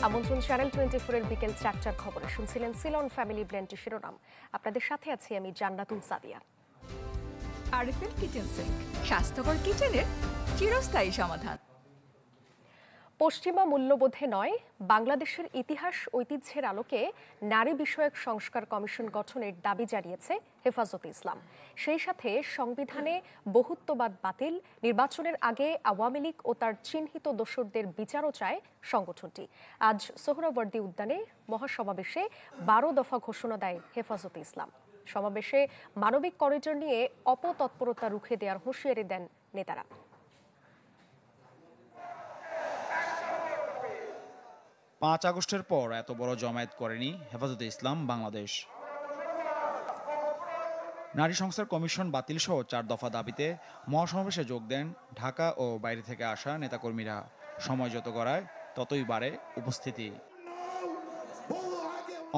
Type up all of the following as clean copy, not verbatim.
আমন্ত্রণ চ্যানেল 24 বিকেল 4টার খবরে শুনছিলেন সিলন ফ্যামিলি ব্লেন্ডের শিরোনাম। আপনাদের সাথে আছি আমি জান্নাতুল সাদিয়া। আরএফএল কিচেন সিঙ্ক, স্বাস্থ্যকর কিচেনের চিরস্থায়ী সমাধান। পশ্চিমা মূল্যবোধে নয়, বাংলাদেশের ইতিহাস ঐতিহ্যের আলোকে নারী বিষয়ক সংস্কার কমিশন গঠনের দাবি জানিয়েছে হেফাজতে ইসলাম। সেই সাথে সংবিধানে বহুত্ববাদ বাতিল, নির্বাচনের আগে আওয়ামী লীগ ও তার চিহ্নিত দোসরদের বিচারও চায় সংগঠনটি। আজ সোহরাওয়ার্দী উদ্যানে মহাসমাবেশে 12 দফা ঘোষণা দেয় হেফাজতে ইসলাম। সমাবেশে মানবিক করিডোর নিয়ে অপতৎপরতা রুখে দেওয়ার হুঁশিয়ারি দেন নেতারা। 5 আগস্টের পর এত বড় জমায়েত করেনি হেফাজতে ইসলাম বাংলাদেশ। নারী সংস্কার কমিশন বাতিল সহ 4 দফা দাবিতে মহাসমাবেশে যোগ দেন ঢাকা ও বাইরে থেকে আসা নেতাকর্মীরা। সময় যত গড়ায় ততই বাড়ে উপস্থিতি।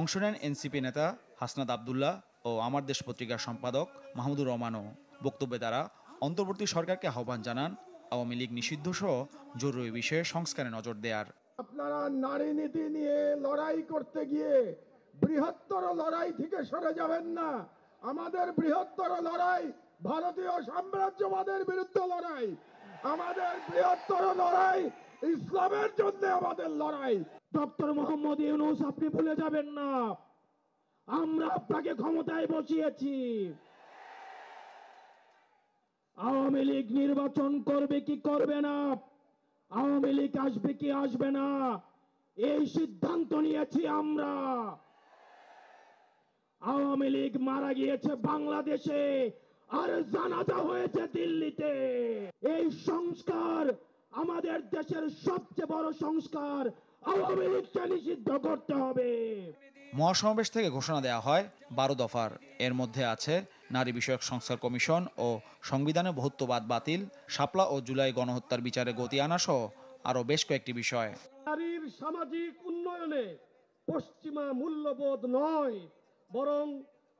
অংশ নেন এনসিপি নেতা হাসনাত আবদুল্লাহ ও আমার দেশ পত্রিকার সম্পাদক মাহমুদুর রহমানও। বক্তব্যে তারা অন্তর্বর্তী সরকারকে আহ্বান জানান আওয়ামী লীগ নিষিদ্ধ সহ জরুরি বিষয়ে সংস্কারে নজর দেওয়ার। আপনারা নারী নীতি নিয়ে লড়াই করতে গিয়ে বৃহত্তর লড়াই থেকে সরে যাবেন না। আমাদের বৃহত্তর লড়াই ভারতীয় সাম্রাজ্যবাদের বিরুদ্ধে লড়াই, আমাদের বৃহত্তর লড়াই ইসলামের জন্য আমাদের লড়াই। ডক্টর মোহাম্মদ ইউনূস, আপনি ভুলে যাবেন না আমরা আপনাকে ক্ষমতায় বসিয়েছি। আওয়ামী লীগ নির্বাচন করবে কি করবে না, আওয়ামী লীগ আসবে কি আসবে না, এই সিদ্ধান্ত নিয়েছি আমরা। আওয়ামী লীগ মারা গিয়েছে বাংলাদেশে আর জানাজা হয়েছে দিল্লিতে। এই সংস্কার আমাদের দেশের সবচেয়ে বড় সংস্কার, আওয়ামী লীগকে নিষিদ্ধ করতে হবে। মহাসমাবেশ থেকে ঘোষণা দেওয়া হয় 12 দফার। এর মধ্যে আছে নারী বিষয়ক সংস্কার কমিশন ও সংবিধানে বহুত্ববাদ বাতিল, শাপলা ও জুলাই গণহত্যার বিচারে গতি আনা সহ আরও বেশ কয়েকটি বিষয়। নারীর সামাজিক উন্নয়নে পশ্চিমা মূল্যবোধ নয়, বরং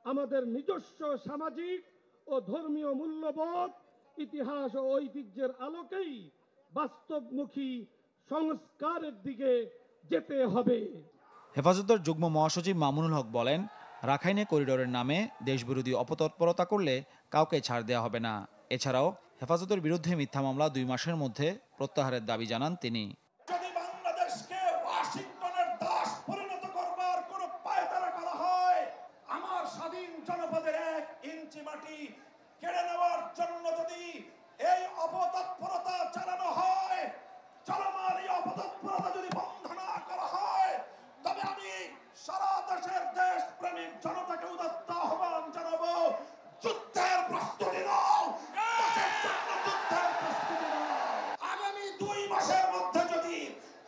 আমাদের নিজস্ব সামাজিক ও ধর্মীয় মূল্যবোধ, ইতিহাস ও ঐতিহ্যের আলোকেই বাস্তবমুখী সংস্কারের দিকে যেতে হবে। হেফাজতের যুগ্ম মহাসচিব মামুনুল হক বলেন, রাখাইনে করিডোরের নামে দেশবিরোধী অপতৎপরতা করলে কাউকে ছাড় দেওয়া হবে না। এছাড়াও হেফাজতের বিরুদ্ধে মিথ্যা মামলা 2 মাসের মধ্যে প্রত্যাহারের দাবি জানান তিনি। যদি বাংলাদেশকে ওয়াশিংটনের দাস পরিণত করবার কোনো পায়তারা করা হয়, আমার স্বাধীন জনপদের 1 ইঞ্চি মাটি কেড়ে নেওয়ার জন্য যদি এই অপতৎপরতা চালানো হয়, চলমান এই অপতৎপরতা যদি বন্ধ না করা হয়, তবে আমি সারা দেশের দেশপ্রেমিক জনতাকে উদাত্ত আহ্বান জানাবো, যুদ্ধের প্রস্তুতি নাও, দেশের জন্য যুদ্ধের প্রস্তুতি নাও। আগামী 2 মাসের মধ্যে যদি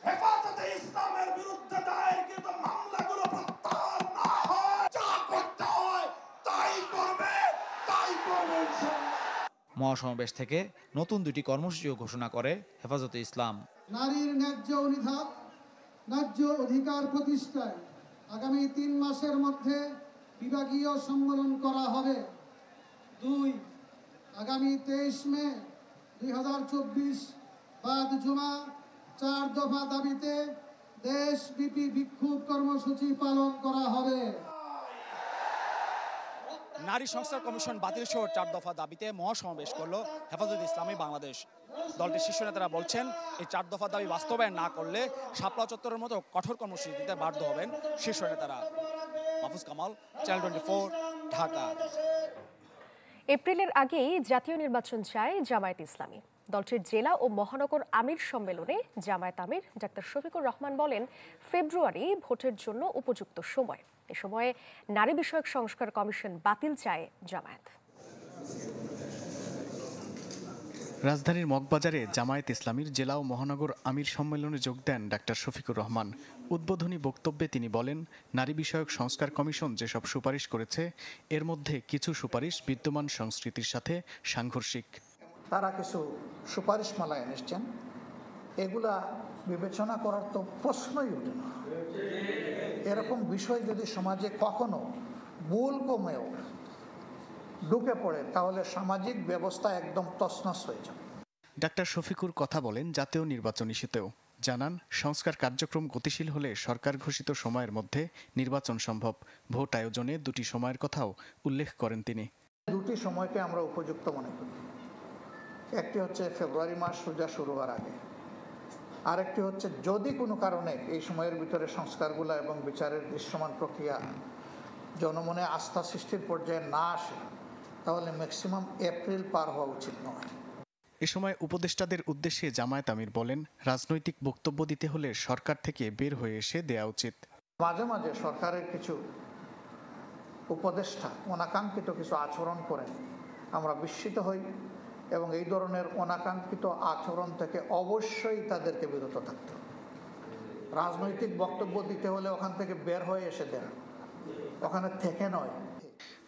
হেফাজতে ইসলামের বিরুদ্ধে দায়েরকৃত মামলাগুলো প্রত্যাহার না হয়, যা করতে হয় তাই করবে ইনশাআল্লাহ। মহাসমাবেশ থেকে নতুন 2টি কর্মসূচিও ঘোষণা করে হেফাজতে ইসলাম। নারীর ন্যায্য অধিকার প্রতিষ্ঠায় আগামী 3 মাসের মধ্যে বিভাগীয় সম্মেলন করা হবে। 2, আগামী 23 মে 2024 বাদ জুমা 4 দফা দাবিতে দেশব্যাপী বিক্ষোভ কর্মসূচি পালন করা হবে। নারী সংস্কার কমিশন বাতিল সহ 4 দফা দাবিতে মহাসমাবেশ করল হেফাজতে ইসলামী বাংলাদেশ। দলটির শীর্ষ নেতারা বলছেন, এই 4 দফা দাবি বাস্তবায়ন না করলে শাপলা চত্বরের মতো কঠোর কর্মসূচি দিতে বাধ্য হবেন শীর্ষ নেতারা। মাহফুজ কামাল, চ্যানেল 24, ঢাকা। এপ্রিলের আগেই জাতীয় নির্বাচন চায় জামায়াত ইসলামী। দলটির জেলা ও মহানগর আমির সম্মেলনে জামায়াত আমির ডাক্তার শফিকুর রহমান বলেন, ফেব্রুয়ারি ভোটের জন্য উপযুক্ত সময়। এ সময়ে নারী বিষয়ক সংস্কার কমিশন বাতিল চায় জামায়াত। রাজধানীর মগবাজারে জামায়াত ইসলামীর জেলা ও মহানগর আমির সম্মেলনে যোগ দেন ডাক্তার শফিকুর রহমান। উদ্বোধনী বক্তব্যে তিনি বলেন, নারী বিষয়ক সংস্কার কমিশন যেসব সুপারিশ করেছে এর মধ্যে কিছু সুপারিশ বিদ্যমান সংস্কৃতির সাথে সাংঘর্ষিক। তারা কিছু সুপারিশ মালা এনেছেন, এগুলা বিবেচনা করার তো প্রশ্নই ওঠে না। এরকম বিষয় যদি সমাজে কখনো ভুল কমেও ঢুকে পড়ে তাহলে সামাজিক ব্যবস্থা একদম তছনছ হয়ে যাবে। ডাক্তার শফিকুর কথা বলেন জাতীয় নির্বাচন ইস্যুতেও। জানান সংস্কার কার্যক্রম গতিশীল হলে সরকার ঘোষিত সময়ের মধ্যে নির্বাচন সম্ভব। ভোট আয়োজনে দুটি সময়ের কথাও উল্লেখ করেন তিনি। দুটি সময়কে আমরা উপযুক্ত মনে করি। একটি হচ্ছে ফেব্রুয়ারি মাস রোজা শুরু হওয়ার আগে, আরেকটি হচ্ছে যদি কোনো কারণে এই সময়ের ভিতরে সংস্কারগুলো এবং বিচারের দৃশ্যমান প্রক্রিয়া জনমনে আস্থা সৃষ্টির পর্যায়ে না আসে তাহলে ম্যাক্সিমাম এপ্রিল পার হওয়া উচিত নয়। এ সময় উপদেষ্টাদের উদ্দেশ্যে জামায়াত আমির বলেন, রাজনৈতিক বক্তব্য দিতে হলে সরকার থেকে বের হয়ে এসে দেয়া উচিত। মাঝে মাঝে সরকারের কিছু উপদেষ্টা অনাকাঙ্ক্ষিত কিছু আচরণ করেন, আমরা বিস্মিত হই এবং এই ধরনের অনাকাঙ্ক্ষিত আচরণ থেকে অবশ্যই তাদেরকে বিরত থাকতে হবে। রাজনৈতিক বক্তব্য দিতে হলে ওখান থেকে বের হয়ে এসে দেন, ওখানে থেকে নয়।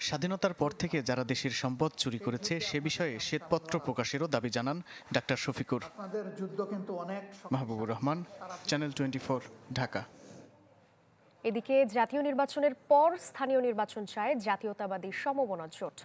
স্বাধীনতার পর থেকে যারা দেশের সম্পদ চুরি করেছে সে বিষয়ে শ্বেতপত্র প্রকাশেরও দাবি জানান ডাক্তার শফিকুর। আপনাদের যুদ্ধ কিন্তু অনেক। মাহবুবুর রহমান, চ্যানেল 24, ঢাকা। এদিকে জাতীয় নির্বাচনের পর স্থানীয় নির্বাচন চায় জাতীয়তাবাদী সমমনা জোট।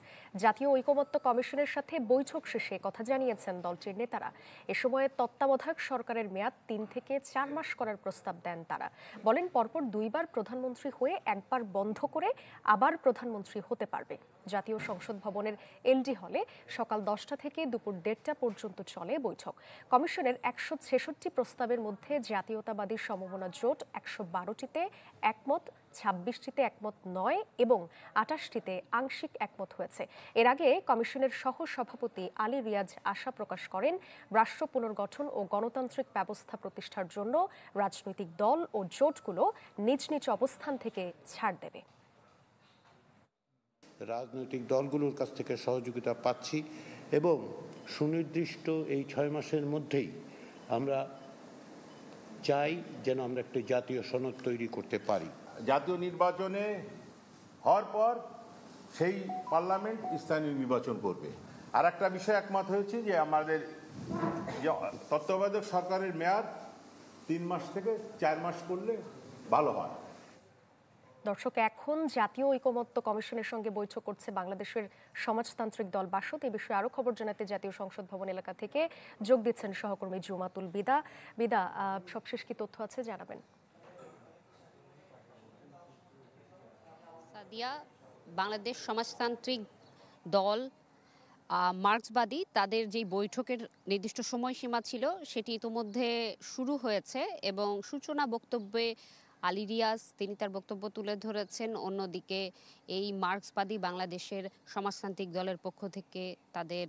জাতীয় ঐকমত্য কমিশনের সাথে বৈঠক শেষে কথা জানিয়েছেন দলটির নেতারা। এ সময় তত্ত্বাবধায়ক সরকারের মেয়াদ 3 থেকে 4 মাস করার প্রস্তাব দেন তারা। বলেন, পরপর 2 বার প্রধানমন্ত্রী হয়ে একবার বন্ধ করে আবার প্রধানমন্ত্রী হতে পারবে। জাতীয় সংসদ ভবনের এলডি হলে সকাল 10টা থেকে দুপুর 1:30 পর্যন্ত চলে বৈঠক। কমিশনের 166 প্রস্তাবের মধ্যে জাতীয়তাবাদী সমমনা জোট 112টিতে একমত, 26টিতে একমত নয় এবং 28টিতে আংশিক একমত হয়েছে। এর আগে কমিশনের সহ সভাপতি আলী রিয়াজ আশা প্রকাশ করেন, রাষ্ট্র পুনর্গঠন ও গণতান্ত্রিক ব্যবস্থা প্রতিষ্ঠার জন্য রাজনৈতিক দল ও জোটগুলো নিজ নিজ অবস্থান থেকে ছাড় দেবে। রাজনৈতিক দলগুলোর কাছ থেকে সহযোগিতা পাচ্ছি এবং সুনির্দিষ্ট এই 6 মাসের মধ্যেই আমরা চাই যেন আমরা একটা জাতীয় সনদ তৈরি করতে পারি। জাতীয় নির্বাচনে হওয়ার পর সেই পার্লামেন্ট স্থানীয় নির্বাচন করবে। আর একটা বিষয় একমত হয়েছে যে আমাদের যে তত্ত্বাবধায়ক সরকারের মেয়াদ 3 মাস থেকে 4 মাস করলে ভালো হয়। দর্শক, এখন জাতীয় ঐকমত্য কমিশনের সঙ্গে বৈঠক করছে বাংলাদেশের সমাজতান্ত্রিক দল বাসদ। এই বিষয়ে আরো খবর জানাতে জাতীয় সংসদ ভবন এলাকা থেকে যোগ দিচ্ছেন সহকর্মী জুমাতুল বিদা। বিদা, সবশেষ কি তথ্য আছে জানাবেন? সাদিয়া, বাংলাদেশ সমাজতান্ত্রিক দল মার্ক্সবাদী তাদের যে বৈঠকের নির্দিষ্ট সময়সীমা ছিল সেটি ইতিমধ্যে শুরু হয়েছে এবং সূচনা বক্তব্যে আলী রিয়াজ তিনি তার বক্তব্য তুলে ধরেছেন। অন্যদিকে এই মার্ক্সবাদী বাংলাদেশের সমাজতান্ত্রিক দলের পক্ষ থেকে তাদের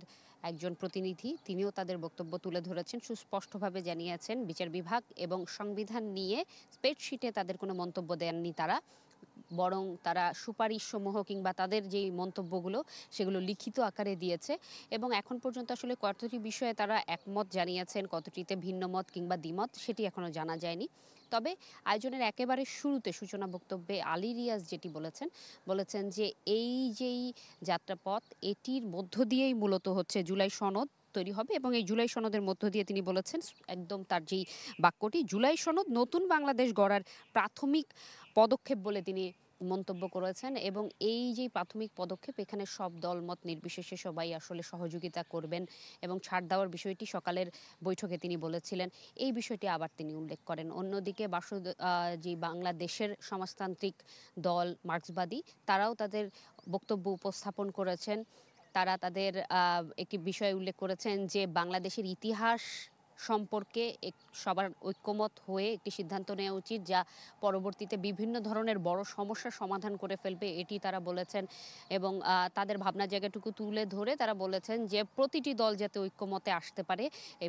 একজন প্রতিনিধি তিনিও তাদের বক্তব্য তুলে ধরেছেন। সুস্পষ্টভাবে জানিয়েছেন বিচার বিভাগ এবং সংবিধান নিয়ে স্প্রেডশিটে তাদের কোনো মন্তব্য দেননি তারা, বরং তারা সুপারিশ সমূহ কিংবা তাদের যেই মন্তব্যগুলো সেগুলো লিখিত আকারে দিয়েছে এবং এখন পর্যন্ত আসলে কতটি বিষয়ে তারা একমত জানিয়েছেন, কতটিতে ভিন্ন মত কিংবা দ্বিমত সেটি এখনো জানা যায়নি। তবে আয়োজনের একেবারে শুরুতে সূচনা বক্তব্যে আলী রিয়াজ যেটি বলেছেন যে এই যেই যাত্রাপথ এটির মধ্য দিয়েই মূলত হচ্ছে জুলাই সনদ তৈরি হবে এবং এই জুলাই সনদের মধ্য দিয়ে তিনি বলেছেন একদম তার যেই বাক্যটি, জুলাই সনদ নতুন বাংলাদেশ গড়ার প্রাথমিক পদক্ষেপ বলে তিনি মন্তব্য করেছেন এবং এই যে প্রাথমিক পদক্ষেপ এখানে সব দলমত নির্বিশেষে সবাই আসলে সহযোগিতা করবেন এবং ছাড় দেওয়ার বিষয়টি সকালের বৈঠকে তিনি বলেছিলেন, এই বিষয়টি আবার তিনি উল্লেখ করেন। অন্যদিকে যে বাংলাদেশের সমাজতান্ত্রিক দল মার্ক্সবাদী তারাও তাদের বক্তব্য উপস্থাপন করেছেন। তারা তাদের একটি বিষয় উল্লেখ করেছেন যে বাংলাদেশের ইতিহাস সম্পর্কে সবার ঐক্যমত হয়ে একটি সিদ্ধান্ত নেওয়া উচিত যা পরবর্তীতে বিভিন্ন ধরনের বড় সমস্যার সমাধান করে ফেলবে, এটি তারা বলেছেন এবং তাদের ভাবনার জায়গাটুকু তুলে ধরে তারা বলেছেন যে প্রতিটি দল যাতে ঐক্যমতে আসতে পারে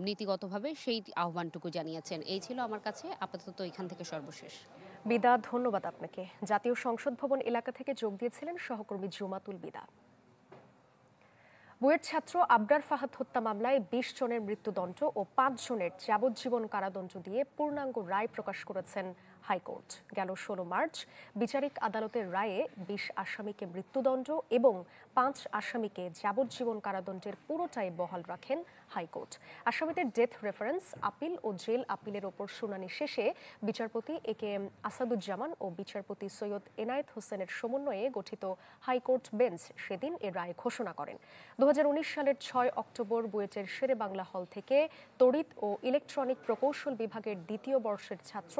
নীতিগতভাবে সেই আহ্বানটুকু জানিয়েছেন। এই ছিল আমার কাছে আপাতত এখান থেকে সর্বশেষ। বিদা, ধন্যবাদ আপনাকে। জাতীয় সংসদ ভবন এলাকা থেকে যোগ দিয়েছিলেন সহকর্মী জুমাতুল বিদা। বুয়েট ছাত্র আবরার ফাহাদ হত্যা মামলায় 20 জনের মৃত্যুদণ্ড ও 5 জনের যাবজ্জীবন কারাদণ্ড দিয়ে পূর্ণাঙ্গ রায় প্রকাশ করেছেন হাইকোর্ট। গেল 16 মার্চ বিচারিক আদালতের রায়ে 20 আসামিকে মৃত্যুদণ্ড এবং 5 আসামিকে যাবজ্জীবন কারাদণ্ডের পুরোটাই বহাল রাখেন হাইকোর্ট। আসামিদের ডেথ রেফারেন্স আপিল ও জেল আপিলের ওপর শুনানি শেষে বিচারপতি AKM আসাদুজ্জামান ও বিচারপতি সৈয়দ এনায়েত হোসেনের সমন্বয়ে গঠিত হাইকোর্ট বেঞ্চ সেদিন এ রায় ঘোষণা করেন। 2019 সালের 6 অক্টোবর বুয়েটের শেরে বাংলা হল থেকে তড়িৎ ও ইলেকট্রনিক প্রকৌশল বিভাগের দ্বিতীয় বর্ষের ছাত্র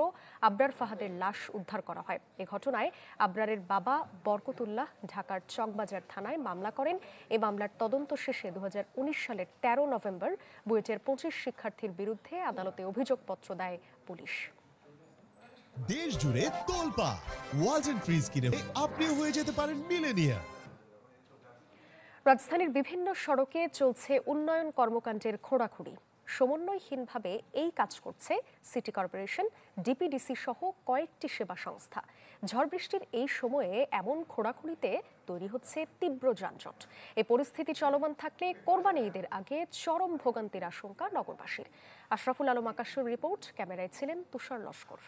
আবরার ফাহাদের লাশ উদ্ধার করা হয়। এ ঘটনায় আবরারের বাবা বরকতুল্লাহ ঢাকার চকবাজার থানায় মামলা করেন। এই মামলার তদন্ত শেষে 2019 সালের 13 নভেম্বর বুয়েটের 25 শিক্ষার্থীর বিরুদ্ধে আদালতে অভিযোগপত্র দেয় পুলিশ। দেশ জুড়ে তোলপা ওয়ালটন ফ্রিজ কিনে আপনিও হয়ে যেতে পারেন মিলেনিয়ার। রাজধানীর বিভিন্ন সড়কে চলছে উন্নয়ন কর্মকাণ্ডের খোঁড়াখুঁড়ি। সমন্বয়হীনভাবে এই কাজ করছে সিটি কর্পোরেশন, ডিপিডিসি সহ কয়েকটি সেবা সংস্থা। ঝড় বৃষ্টির এই সময়ে এমন খোঁড়াখুঁড়িতে তৈরি হচ্ছে তীব্র যানজট। এই পরিস্থিতি চলমান থাকলে কোরবানি ঈদের আগে চরম ভোগান্তির আশঙ্কা নগরবাসীর। আশরাফুল আলম আকাশের রিপোর্ট, ক্যামেরায় ছিলেন তুষার লস্কর।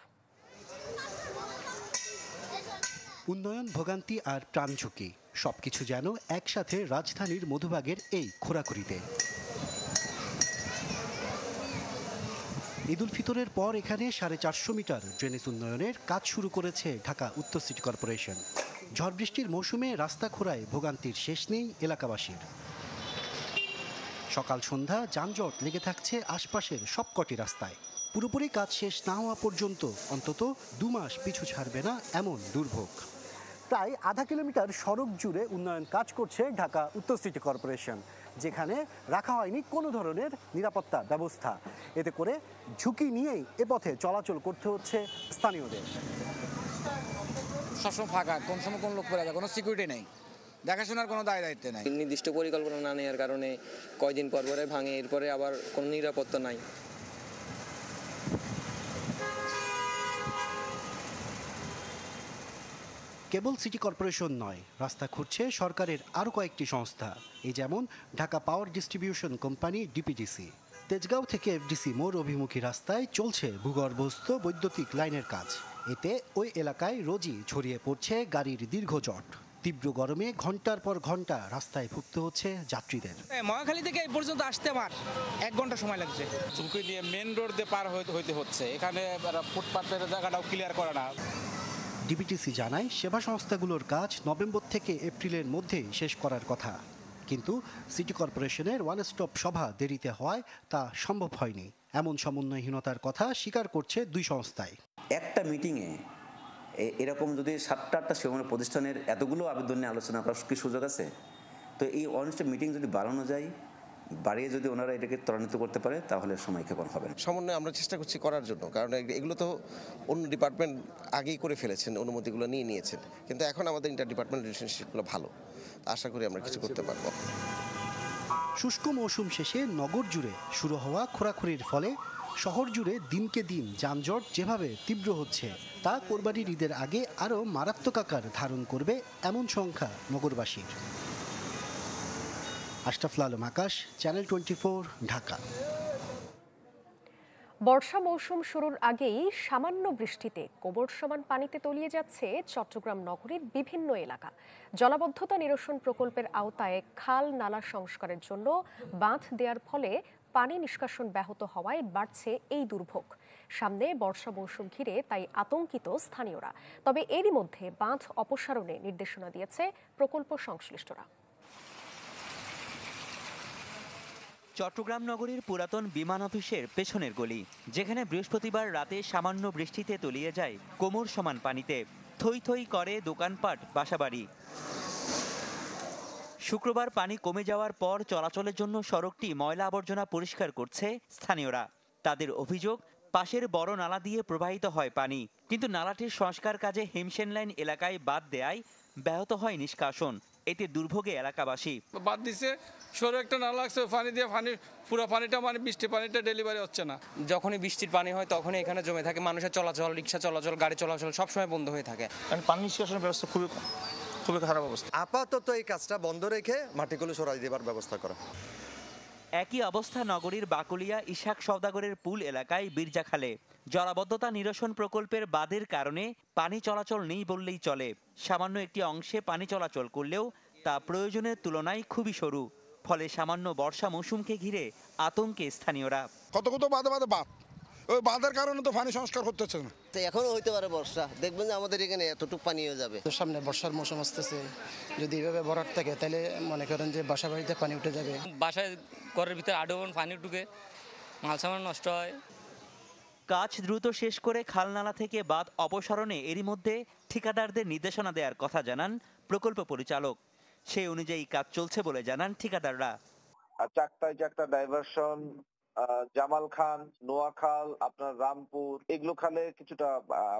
উন্নয়ন, ভোগান্তি আর প্রাণ ঝুঁকি সবকিছু যেন একসাথে রাজধানীর মধুবাগের এই খোঁড়াখুঁড়িতে। ঈদুল ফিতরের পর এখানে 450 মিটার ড্রেনেজ উন্নয়নের কাজ শুরু করেছে ঢাকা উত্তর সিটি কর্পোরেশন। ঝড় বৃষ্টির মৌসুমে রাস্তা খোঁড়ায় ভোগান্তির শেষ নেই এলাকাবাসীর। সকাল সন্ধ্যা যানজট লেগে থাকছে আশপাশের সবকটি রাস্তায়। পুরোপুরি কাজ শেষ না হওয়া পর্যন্ত অন্তত 2 মাস পিছু ছাড়বে না এমন দুর্ভোগ। প্রায় আধা কিলোমিটার সড়ক জুড়ে উন্নয়ন কাজ করছে ঢাকা উত্তর সিটি কর্পোরেশন, যেখানে রাখা হয়নি কোনো ধরনের নিরাপত্তা ব্যবস্থা। এতে করে ঝুঁকি নিয়েই এ পথে চলাচল করতে হচ্ছে স্থানীয়দের। সবসময় ফাঁকা, কোন সময় কোন লোক পড়ে যায়, কোনো সিকিউরিটি নেই, দেখাশোনার কোনো দায় দায়িত্ব নেই। নির্দিষ্ট পরিকল্পনা না নেওয়ার কারণে কয়দিন পর পরে ভাঙে, এরপরে আবার কোনো নিরাপত্তা নাই। কেবল সিটি কর্পোরেশন নয়, রাস্তা খুঁড়ছে সরকারের আরও কয়েকটি সংস্থা। এই যেমন Dhaka power distribution company DPDC. Tejgaon থেকে এফডিসি মোড় অভিমুখী রাস্তায় চলছে ভূগর্ভস্থ বৈদ্যুতিক লাইনের কাজ। এতে ওই এলাকায় রোজই ছড়িয়ে পড়ছে গাড়ির দীর্ঘ জট। তীব্র গরমে ঘন্টার পর ঘন্টা রাস্তায় ভুগতে হচ্ছে যাত্রীদের। মহাখালী থেকে এই পর্যন্ত আসতে আমার 1 ঘন্টা সময় লাগছে। ঝুঁকি নিয়ে মেন রোড দিয়ে পার হইতে হচ্ছে। এখানে ফুটপাতের জায়গাটাও ক্লিয়ার করে না। ডিপিটিসি জানায় সেবা সংস্থাগুলোর কাজ নভেম্বর থেকে এপ্রিলের মধ্যে শেষ করার কথা, কিন্তু সিটি কর্পোরেশনের ওয়ান স্টপ সভা দেরিতে হওয়ায় তা সম্ভব হয়নি। এমন সমন্বয়হীনতার কথা স্বীকার করছে দুই সংস্থায়। একটা মিটিংয়ে এরকম যদি 7-8টা সেবা প্রতিষ্ঠানের এতগুলো আবেদন নিয়ে আলোচনা করার কি সুযোগ আছে? তো এই ওয়ান স্টপ মিটিং যদি বাড়ানো যায়, বাড়িয়ে যদি ওনারা এটাকে ত্বরান্বিত করতে পারে, তাহলে সময়ক্ষেপণ হবে না। সমন্বয় আমরা চেষ্টা করছি করার জন্য, কারণ এগুলো তো অন্য ডিপার্টমেন্ট আগেই করে ফেলেছেন, অনুমতিগুলো নিয়েছেন, কিন্তু এখন আমাদের ইন্টার ডিপার্টমেন্ট রিলেশনশিপগুলো ভালো, আশা করি আমরা কিছু করতে পারবো। শুষ্ক মৌসুম শেষে নগর জুড়ে শুরু হওয়া খোঁড়াখুঁড়ির ফলে শহর জুড়ে দিনকে দিন যানজট যেভাবে তীব্র হচ্ছে, তা কোরবানির ঈদের আগে আরও মারাত্মক আকার ধারণ করবে এমন সংখ্যা নগরবাসীর। আশরাফুল আলম আকাশ, চ্যানেল 24, ঢাকা। বর্ষা মৌসুম শুরুর আগেই সামান্য বৃষ্টিতে কোমর সমান পানিতে তলিয়ে যাচ্ছে চট্টগ্রাম নগরীর বিভিন্ন এলাকা। জলাবদ্ধতা নিরসন প্রকল্পের আওতায় খাল নালা সংস্কারের জন্য বাঁধ দেওয়ার ফলে পানি নিষ্কাশন ব্যাহত হওয়ায় বাড়ছে এই দুর্ভোগ। সামনে বর্ষা মৌসুম ঘিরে তাই আতঙ্কিত স্থানীয়রা। তবে এরই মধ্যে বাঁধ অপসারণে নির্দেশনা দিয়েছে প্রকল্প সংশ্লিষ্টরা। চট্টগ্রাম নগরীর পুরাতন বিমান অফিসের পেছনের গলি, যেখানে বৃহস্পতিবার রাতে সামান্য বৃষ্টিতে তলিয়ে যায় কোমর সমান পানিতে, থই থই করে দোকানপাট, বাসাবাড়ি। শুক্রবার পানি কমে যাওয়ার পর চলাচলের জন্য সড়কটি ময়লা আবর্জনা পরিষ্কার করছে স্থানীয়রা। তাদের অভিযোগ, পাশের বড় নালা দিয়ে প্রবাহিত হয় পানি, কিন্তু নালাটির সংস্কার কাজে হিমসেন লাইন এলাকায় বাদ দেয়ায় ব্যাহত হয় নিষ্কাশন। এতে দুর্ভোগে এলাকাবাসী। বাদ দিছে, সরু একটা নালা লাগছে, পানি দিয়ে পুরো পানিটা বৃষ্টির পানিটা ডেলিভারি হচ্ছে না। যখনই বৃষ্টির পানি হয় তখনই এখানে জমে থাকে, মানুষের চলাচল, রিক্সা চলাচল, গাড়ি চলাচল সবসময় বন্ধ হয়ে থাকে। পানি নিষ্কাশনের ব্যবস্থা খুবই খারাপ অবস্থা। আপাতত এই কাজটা বন্ধ রেখে মাটিগুলো সরাই দেবার ব্যবস্থা করা। একই অবস্থা নগরীর বাকুলিয়া ইশাক সওদাগরের পুল এলাকায় বীরজাখালে। জলাবদ্ধতা নিরসন প্রকল্পের বাঁধের কারণে পানি চলাচল নেই বললেই চলে। সামান্য একটি অংশে পানি চলাচল করলেও তা প্রয়োজনের তুলনায় খুবই সরু, ফলে সামান্য বর্ষা মৌসুমকে ঘিরে আতঙ্কে স্থানীয়রা। কত বাঁধে বাঁধ, ওই বাঁধের কারণে তো পানি সংস্কার করতেছে না। এখনো হইতে পারে বর্ষা, দেখবেন যে আমাদের এখানে এতটুকু পানি হয়ে যাবে। সামনে বর্ষার মৌসুম আসতেছে, যদি এভাবে ভরাট থাকে তাহলে মনে করেন যে বাসা বাড়িতে পানি উঠে যাবে। বাসায় ঘরের ভিতরে আডোবন পানি ঢুকে মাল সামান নষ্ট হয়। কাজ দ্রুত শেষ করে খালনালা থেকে বাঁধ অপসারণে এরই মধ্যে ঠিকাদারদের নির্দেশনা দেওয়ার কথা জানান প্রকল্প পরিচালক। সেই অনুযায়ী কাজ চলছে বলে জানান ঠিকাদাররা। চাকতা ডাইভারশন, জামাল খান, নোয়াখাল, আপনার রামপুর, এগুলো খালে কিছুটা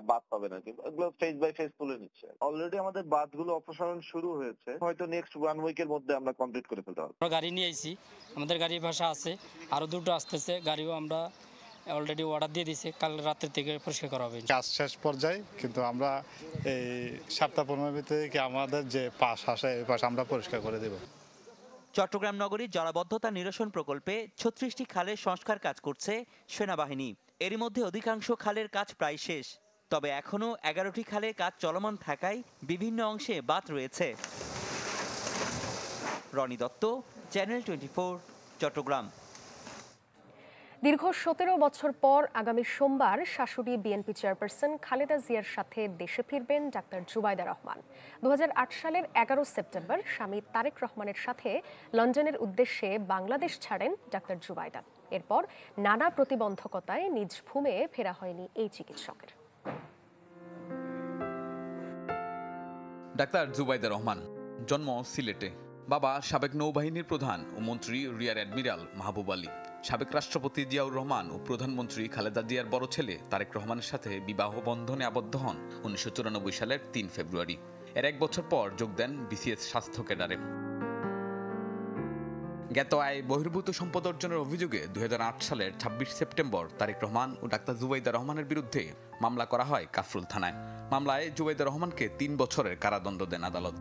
বাদ পাবে না, কিন্তু এগুলো ফেজ বাই ফেজ তুলে নিচ্ছে। অলরেডি আমাদের বাঁধগুলো অপসারণ শুরু হয়েছে, হয়তো নেক্সট 1 উইকের মধ্যে আমরা কমপ্লিট করে ফেলতে পারবো। আমরা গাড়ি নিয়ে আইছি, আমাদের গাড়ির ভাষা আছে, আরো দুটো আসতেছে, গাড়িও আমরা অলরেডি অর্ডার দিয়ে দিয়েছি, কাল রাতের থেকে পরিষ্কার করা হবে। কাজ শেষ পর্যায়ে, কিন্তু আমরা এই সপ্তাহ 15 ভিতরে কি আমাদের যে পাশ আসে এই পাশ আমরা পরিষ্কার করে দেব। চট্টগ্রাম নগরীর জলাবদ্ধতা নিরসন প্রকল্পে 36টি খালের সংস্কার কাজ করছে সেনাবাহিনী। এরই মধ্যে অধিকাংশ খালের কাজ প্রায় শেষ, তবে এখনও 11টি খালের কাজ চলমান থাকায় বিভিন্ন অংশে বাদ রয়েছে। রনি দত্ত, চ্যানেল 24, চট্টগ্রাম। দীর্ঘ 17 বছর পর আগামী সোমবার শাশুড়ি বিএনপি চেয়ারপারসন খালেদা জিয়ার সাথে দেশে ফিরবেন ডাক্তার জুবাইদা রহমান। 2008 সালের 11 সেপ্টেম্বর স্বামী তারেক রহমানের সাথে লন্ডনের উদ্দেশ্যে বাংলাদেশ ছাড়েন ডাক্তার জুবাইদা। এরপর নানা প্রতিবন্ধকতায় নিজ ভূমে ফেরা হয়নি এই চিকিৎসকের। ডাক্তার জুবাইদা রহমান জন্ম সিলেটে। বাবা সাবেক নৌবাহিনীর প্রধান ও মন্ত্রী রিয়ার অ্যাডমিরাল মাহবুব আলী। সাবেক রাষ্ট্রপতি জিয়াউর রহমান ও প্রধানমন্ত্রী খালেদা জিয়ার বড় ছেলে তারেক রহমানের সাথে বিবাহ বন্ধনে আবদ্ধ হন 1994 সালের 3 ফেব্রুয়ারি। এর 1 বছর পর যোগ দেন বিসিএস স্বাস্থ্য ক্যাডারে। জ্ঞাত আয় বহির্ভূত সম্পদ অর্জনের অভিযোগে 2008 সালের 26 সেপ্টেম্বর তারেক রহমান ও ডাক্তার জুবাইদা রহমানের বিরুদ্ধে মামলা করা হয় কাফরুল থানায়। মামলায় জুবাইদা রহমানকে 3 বছরের কারাদণ্ড দেন আদালত।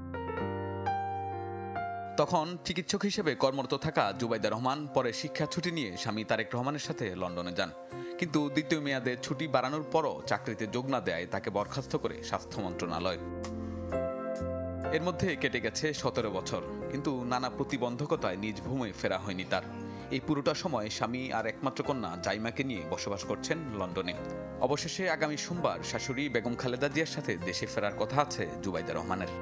তখন চিকিৎসক হিসেবে কর্মরত থাকা জুবাইদা রহমান পরে শিক্ষা ছুটি নিয়ে স্বামী তারেক রহমানের সাথে লন্ডনে যান, কিন্তু দ্বিতীয় মেয়াদে ছুটি বাড়ানোর পরও চাকরিতে যোগ না দেয় তাকে বরখাস্ত করে স্বাস্থ্য মন্ত্রণালয়। এর মধ্যে কেটে গেছে 17 বছর, কিন্তু নানা প্রতিবন্ধকতায় নিজ ভূমে ফেরা হয়নি তার। এই পুরোটা সময় স্বামী আর একমাত্র কন্যা জাইমাকে নিয়ে বসবাস করছেন লন্ডনে। অবশেষে আগামী সোমবার শাশুড়ি বেগম খালেদা জিয়ার সাথে দেশে ফেরার কথা আছে জুবাইদা রহমানের।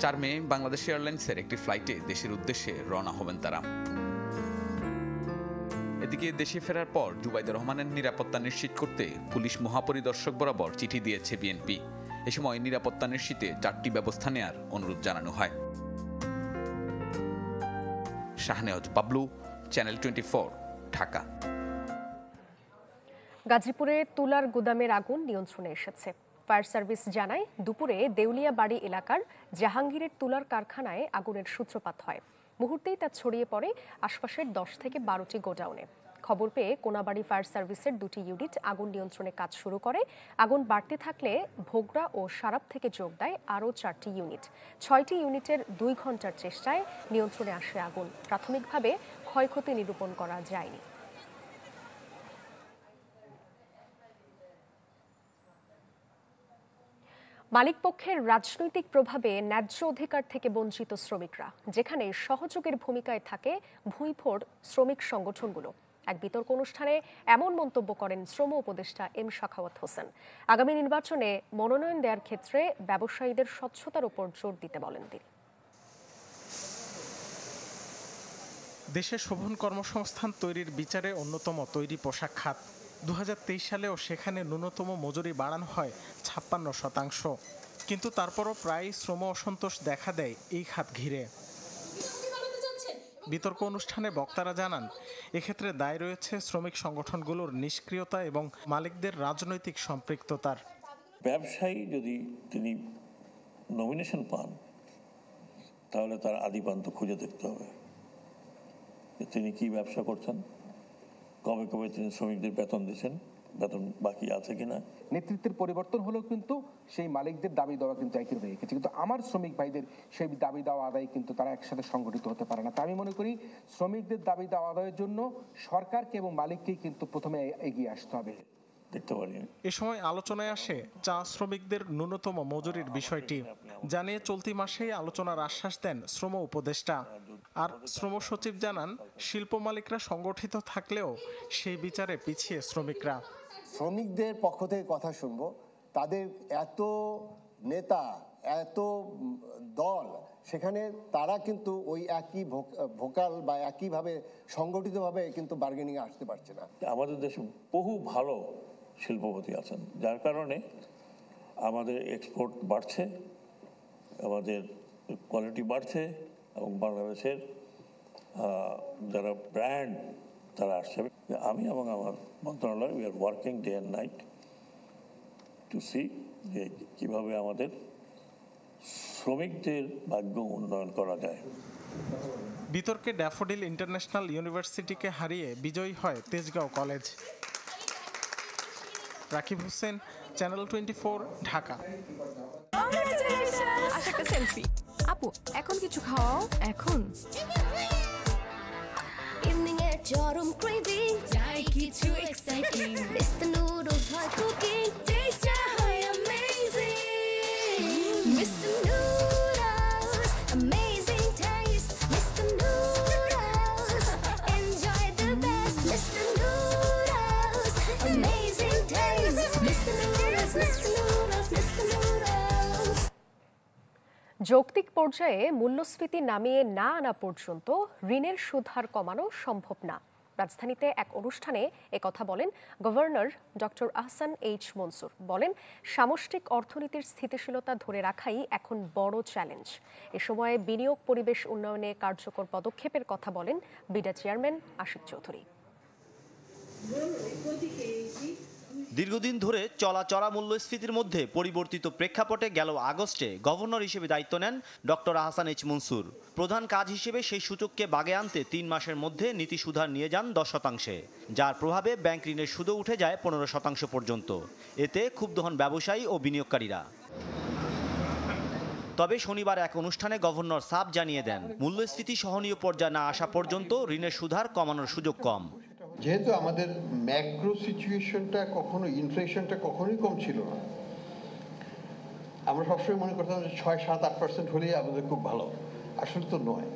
4 মে বাংলাদেশ এয়ারলাইন্সের একটি ফ্লাইটে দেশের উদ্দেশ্যে রওনা হবেন তারা। এদিকে দেশে ফেরার পর জুবাইদা রহমানের নিরাপত্তা নিশ্চিত করতে পুলিশ মহাপরিদর্শক বরাবর চিঠি দিয়েছে বিএনপি। এ সময় নিরাপত্তা নিশ্চিতে 4টি ব্যবস্থা নেয়ার অনুরোধ জানানো হয়। শাহনেওয়াজ বাবলু, চ্যানেল 24, ঢাকা। গাজীপুরে তুলার গুদামের আগুন নিয়ন্ত্রণে এসেছে। ফায়ার সার্ভিস জানায় দুপুরে দেউলিয়া বাড়ি এলাকার জাহাঙ্গীরের তুলার কারখানায় আগুনের সূত্রপাত হয়। মুহূর্তেই তা ছড়িয়ে পড়ে আশপাশের 10 থেকে 12টি গোডাউনে। খবর পেয়ে কোনাবাড়ি ফায়ার সার্ভিসের 2টি ইউনিট আগুন নিয়ন্ত্রণে কাজ শুরু করে। আগুন বাড়তে থাকলে ভোগড়া ও সারাপ থেকে যোগ দেয় আরও 4টি ইউনিট। 6টি ইউনিটের 2 ঘন্টার চেষ্টায় নিয়ন্ত্রণে আসে আগুন। প্রাথমিকভাবে ক্ষয়ক্ষতি নিরূপণ করা যায়নি। মালিকপক্ষের রাজনৈতিক প্রভাবে ন্যায্য অধিকার থেকে বঞ্চিত শ্রমিকরা, যেখানে সহযোগের ভূমিকায় থাকে ভূঁইফোড় শ্রমিক সংগঠনগুলো। এক বিতর্ক অনুষ্ঠানে এমন মন্তব্য করেন শ্রম উপদেষ্টা এম সাখাওয়াত হোসেন। আগামী নির্বাচনে মনোনয়ন দেওয়ার ক্ষেত্রে ব্যবসায়ীদের স্বচ্ছতার উপর জোর দিতে বলেন তিনি। দেশে শোভন কর্মসংস্থান তৈরির বিচারে অন্যতম তৈরি পোশাক খাত। 2023 সালেও সেখানে ন্যূনতম মজুরি বাড়ানো হয় 56%, কিন্তু তারপরও প্রায় শ্রম অসন্তোষ দেখা দেয় এই খাত ঘিরে। বিতর্ক অনুষ্ঠানে বক্তারা জানান, এক্ষেত্রে দায় রয়েছে শ্রমিক সংগঠনগুলোর নিষ্ক্রিয়তা এবং মালিকদের রাজনৈতিক সম্পৃক্ততার। ব্যবসায়ী যদি তিনি নমিনেশন পান, তাহলে তার আদিপান্ত খুঁজে দেখতে হবে তিনি কি ব্যবসা করছেন, কবে কবে তিনি শ্রমিকদের বেতন দিচ্ছেন, বেতন বাকি আছে কিনা। নেতৃত্বের পরিবর্তন হলেও কিন্তু সেই মালিকদের দাবি দেওয়া কিন্তু একই রয়ে গেছে, কিন্তু আমার শ্রমিক ভাইদের সেই দাবি দেওয়া আদায় কিন্তু তারা একসাথে সংগঠিত হতে পারে না। তা আমি মনে করি শ্রমিকদের দাবি দেওয়া আদায়ের জন্য সরকারকে এবং মালিককেই কিন্তু প্রথমে এগিয়ে আসতে হবে। এ সময় আলোচনায় আসে চা শ্রমিকদের ন্যূনতম মজুরির বিষয়টি জানিয়ে চলতি মাসেই আলোচনার আশ্বাস দেন শ্রম উপদেষ্টা। আর শ্রম সচিব জানান শিল্প মালিকরা সংগঠিত থাকলেও সেই বিচারে পিছিয়ে শ্রমিকরা। শ্রমিকদের পক্ষ থেকে কথা শুনবো, তাদের এত নেতা এত দল, সেখানে তারা কিন্তু ওই একই ভোকাল বা একইভাবে সংগঠিতভাবে কিন্তু বার্গেনিংয়ে আসতে পারছে না। আমাদের দেশে বহু ভালো শিল্পপতি আছেন, যার কারণে আমাদের এক্সপোর্ট বাড়ছে, আমাদের কোয়ালিটি বাড়ছে এবং বাংলাদেশের যারা ব্র্যান্ড তারা আসছে। আমি এবং আমার মন্ত্রণালয় we are working day and night to see যে কীভাবে আমাদের শ্রমিকদের ভাগ্য উন্নয়ন করা যায়। বিতর্কে ড্যাফোডিল ইন্টারন্যাশনাল ইউনিভার্সিটিকে হারিয়ে বিজয়ী হয় Tejgaon college. Rakib Hossain, channel 24, Dhaka. Selfie আপু, এখন কিছু খাওয়াও। এখন ইভিনিং এর চরম ক্রেভিং, চাই কিছু এক্সাইটিং। মিস্টার নুডলস হয় কুকিং, টেস্ট হয় amazing. Mister noodles, amazing test. Mister noodles, enjoy the best. Mister noodles, amazing test. Mister noodles, mister noodles, mister noodles. যৌক্তিক পর্যায়ে মূল্যস্ফীতি নামিয়ে না আনা পর্যন্ত ঋণের সুদ হার কমানো সম্ভব না। রাজধানীতে এক অনুষ্ঠানে একথা বলেন governor doctor Ahsan H Mansur. বলেন, সামষ্টিক অর্থনীতির স্থিতিশীলতা ধরে রাখাই এখন বড় চ্যালেঞ্জ। এ সময় বিনিয়োগ পরিবেশ উন্নয়নে কার্যকর পদক্ষেপের কথা বলেন বিডা চেয়ারম্যান আশিক চৌধুরী। দীর্ঘদিন ধরে চড়া মূল্যস্ফীতির মধ্যে পরিবর্তিত প্রেক্ষাপটে গেল আগস্টে গভর্নর হিসেবে দায়িত্ব নেন ডক্টর আহসান এইচ মনসুর। প্রধান কাজ হিসেবে সেই সূচককে বাগে আনতে 3 মাসের মধ্যে নীতি সুধার নিয়ে যান 10%, যার প্রভাবে ব্যাংক ঋণের সুদও উঠে যায় 15% পর্যন্ত। এতে ক্ষুব্ধ হন ব্যবসায়ী ও বিনিয়োগকারীরা। তবে শনিবার এক অনুষ্ঠানে গভর্নর সাফ জানিয়ে দেন, মূল্যস্ফীতি সহনীয় পর্যায়ে না আসা পর্যন্ত ঋণের সুধার কমানোর সুযোগ কম। যেহেতু আমাদের ম্যাক্রো সিচুয়েশনটা কখনো, ইনফ্লেশনটা কখনোই কম ছিল না, আমরা সবসময় মনে করতাম যে 6, 7, 8% হলেই আমাদের খুব ভালো। আসলে তো নয়।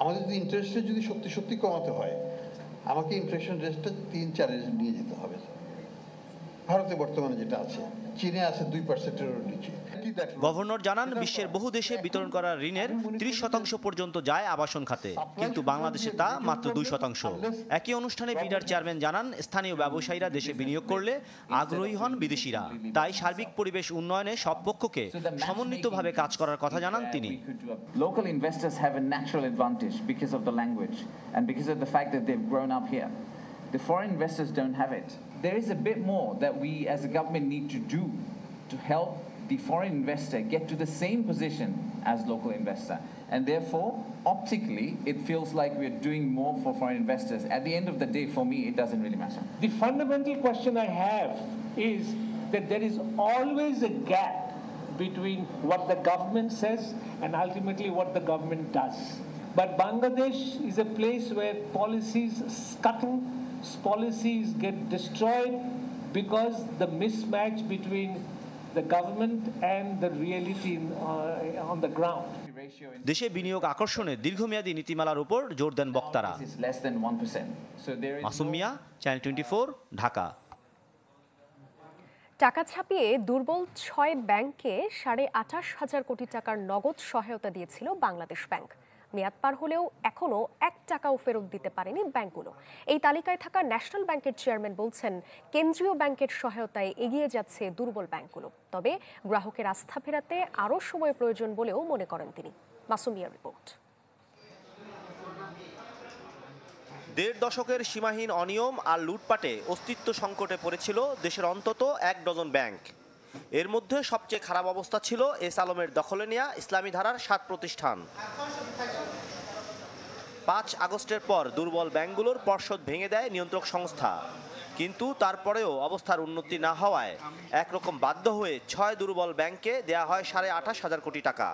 আমাদের যদি ইন্টারেস্ট রেট যদি সত্যি কমাতে হয়, আমাকে ইনফ্লেশন রেটটা 3-4 নিয়ে যেতে হবে। ভারতে বর্তমানে যেটা আছে, চীনে আছে 2%-এর নিচে। গভর্নর জানান, বিশ্বের বহু দেশে বিতরণ করা ঋণের 30% পর্যন্ত যায় আবাসন খাতে, কিন্তু বাংলাদেশে তা মাত্র 2%। একই অনুষ্ঠানে বিডার চেয়ারম্যান জানান, স্থানীয় ব্যবসায়ীরা দেশে বিনিয়োগ করলে আগ্রহী হন বিদেশিরা। তাই সার্বিক পরিবেশ উন্নয়নে সব পক্ষকে সমন্বিতভাবে কাজ করার কথা জানান তিনি। Local investors have a natural advantage because of the language and because of the fact that they've grown up here. The foreign investors don't have it. There is a bit more that we as a government need to do to help the foreign investor get to the same position as local investor. And therefore, optically, it feels like we're doing more for foreign investors. At the end of the day, for me, it doesn't really matter. The fundamental question I have is that there is always a gap between what the government says and ultimately what the government does. But Bangladesh is a place where policies scuttle, policies get destroyed because the mismatch between the government and the reality on the ground. দেশে বিনিয়োগ আকর্ষণে দীর্ঘমেয়াদী নীতিমালার উপর জোর দেন বক্তারা। মাসুম মিয়া, channel 24, Dhaka. টাকা ছাপিয়ে দুর্বল 6 ব্যাংকে 28,500 কোটি টাকার নগদ সহায়তা দিয়েছিল বাংলাদেশ ব্যাংক। মেয়াদ পার হলেও এখনো 1 টাকাও ফেরত দিতে পারেনি ব্যাংকগুলো। এই তালিকায় থাকা ন্যাশনাল ব্যাংকের চেয়ারম্যান বলছেন, কেন্দ্রীয় ব্যাংকের সহায়তায় এগিয়ে যাচ্ছে দুর্বল ব্যাংকগুলো। তবে গ্রাহকের আস্থা ফেরাতে আরও সময় প্রয়োজন বলেও মনে করেন তিনি। মাসুমিয়ার রিপোর্ট। 1.5 দশকের সীমাহীন অনিয়ম আর লুটপাটে অস্তিত্ব সংকটে পড়েছিল দেশের অন্তত 1 ডজন ব্যাংক। এর মধ্যে সবচেয়ে খারাপ অবস্থা ছিল এস আলমের দখলে নেয়া ইসলামী ধারার 7 প্রতিষ্ঠান। 5 আগস্টের পর দুর্বল ব্যাংকগুলোর পর্ষদ ভেঙে দেয় নিয়ন্ত্রক সংস্থা। কিন্তু তারপরেও অবস্থার উন্নতি না হওয়ায় একরকম বাধ্য হয়ে 6 দুর্বল ব্যাংকে দেয়া হয় 28,500 কোটি টাকা।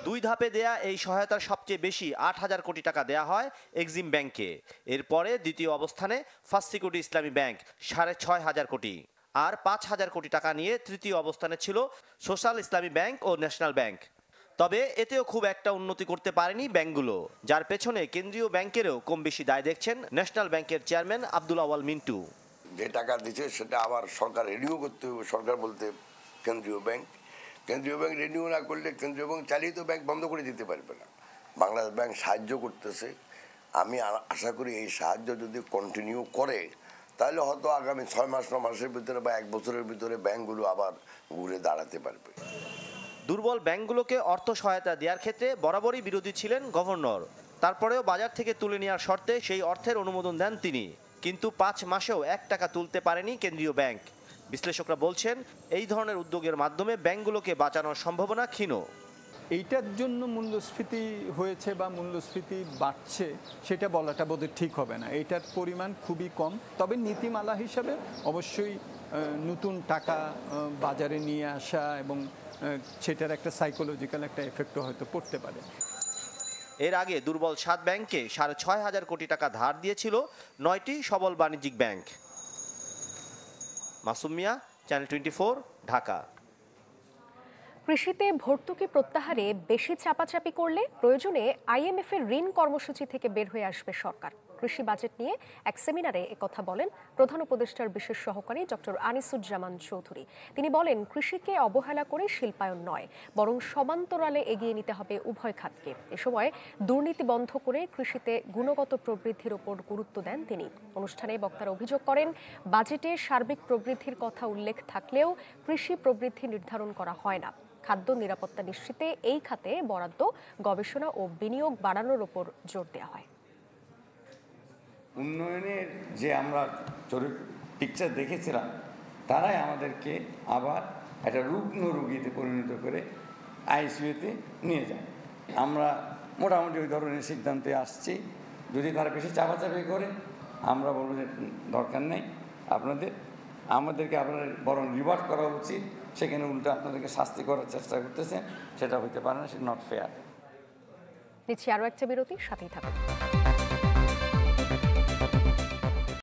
2 ধাপে দেয়া এই সহায়তার সবচেয়ে বেশি 8,000 কোটি টাকা দেয়া হয় এক্সিম ব্যাংকে। এরপরে দ্বিতীয় অবস্থানে ফার্স্ট সিকিউরিটি ইসলামী ব্যাংক 6,500 কোটি। আর 5,000 কোটি টাকা নিয়ে তৃতীয় অবস্থানে ছিল সোশ্যাল ইসলামী ব্যাংক ও ন্যাশনাল ব্যাংক। তবে এতেও খুব একটা উন্নতি করতে পারেনি ব্যাংকগুলো, যার পেছনে কেন্দ্রীয় ব্যাংকেরও কম বেশি দায় দেখছেন ন্যাশনাল ব্যাংকের চেয়ারম্যান আব্দুল আওয়াল মিন্টু। যে টাকা দিচ্ছে সেটা আবার সরকার রিনিউ করতে হবে। সরকার বলতে কেন্দ্রীয় ব্যাংক রিনিউ না করলে কেন্দ্রীয় ব্যাংক চালিত ব্যাংক বন্ধ করে দিতে পারবে না। বাংলাদেশ ব্যাংক সাহায্য করতেছে। আমি আশা করি এই সাহায্য যদি কন্টিনিউ করে তাহলে হয়তো আগামী 6 মাস 9 মাসের ভিতরে বা 1 বছরের ভিতরে ব্যাংকগুলো আবার ঘুরে দাঁড়াতে পারবে। দুর্বল ব্যাংকগুলোকে অর্থ সহায়তা দেওয়ার ক্ষেত্রে বরাবরই বিরোধী ছিলেন গভর্নর। তারপরেও বাজার থেকে তুলে নেওয়ার শর্তে সেই অর্থের অনুমোদন দেন তিনি। কিন্তু 5 মাসেও 1 টাকা তুলতে পারেনি কেন্দ্রীয় ব্যাংক। বিশ্লেষকরা বলছেন এই ধরনের উদ্যোগের মাধ্যমে ব্যাংকগুলোকে বাঁচানোর সম্ভাবনা ক্ষীণ। এইটার জন্য মূল্যস্ফীতি হয়েছে বা মূল্যস্ফীতি বাড়ছে সেটা বলাটা বোধহয় ঠিক হবে না। এইটার পরিমাণ খুবই কম। তবে নীতিমালা হিসাবে অবশ্যই নতুন টাকা বাজারে নিয়ে আসা এবং সেটার একটা সাইকোলজিক্যাল একটা এফেক্টও হয়তো পড়তে পারে। এর আগে দুর্বল 7 ব্যাংকে 6,500 কোটি টাকা ধার দিয়েছিল 9টি সবল বাণিজ্যিক ব্যাংক। মাসুম মিয়া, চ্যানেল 24, ঢাকা। কৃষিতে ভর্তুকি প্রত্যাহারে বেশি চাপাচাপি করলে প্রয়োজনে IMF এর ঋণ কর্মসূচি থেকে বের হয়ে আসবে সরকার। কৃষি বাজেট নিয়ে এক সেমিনারে একথা বলেন প্রধান উপদেষ্টার বিশেষ সহকারী ডক্টর আনিসুজ্জামান চৌধুরী। তিনি বলেন, কৃষিকে অবহেলা করে শিল্পায়ন নয়, বরং সমান্তরালে এগিয়ে নিতে হবে উভয় খাতকে। এ সময় দুর্নীতি বন্ধ করে কৃষিতে গুণগত প্রবৃদ্ধির ওপর গুরুত্ব দেন তিনি। অনুষ্ঠানে বক্তারা অভিযোগ করেন, বাজেটে সার্বিক প্রবৃদ্ধির কথা উল্লেখ থাকলেও কৃষি প্রবৃদ্ধি নির্ধারণ করা হয় না। খাদ্য নিরাপত্তা নিশ্চিতে এই খাতে বরাদ্দ, গবেষণা ও বিনিয়োগ বাড়ানোর ওপর জোর দেওয়া হয়। উন্নয়নের যে আমরা পিকচার দেখেছিলাম তারাই আমাদেরকে আবার একটা রুগ্ন রোগীতে পরিণত করে আইসিইউতে নিয়ে যায়। আমরা মোটামুটি ওই ধরনের সিদ্ধান্তে আসছি। যদি তারা বেশি চাপাচাপি করে আমরা বলবো যে দরকার নেই, আমাদেরকে আপনাদের বরং রিওয়ার্ড করা উচিত। সেখানে উল্টো আপনাদেরকে শাস্তি করার চেষ্টা করতেছেন, সেটা হইতে পারে না, সেটা নট ফেয়ার। নিচ্ছি আরও একটা বিরতি, সাথেই থাকুন।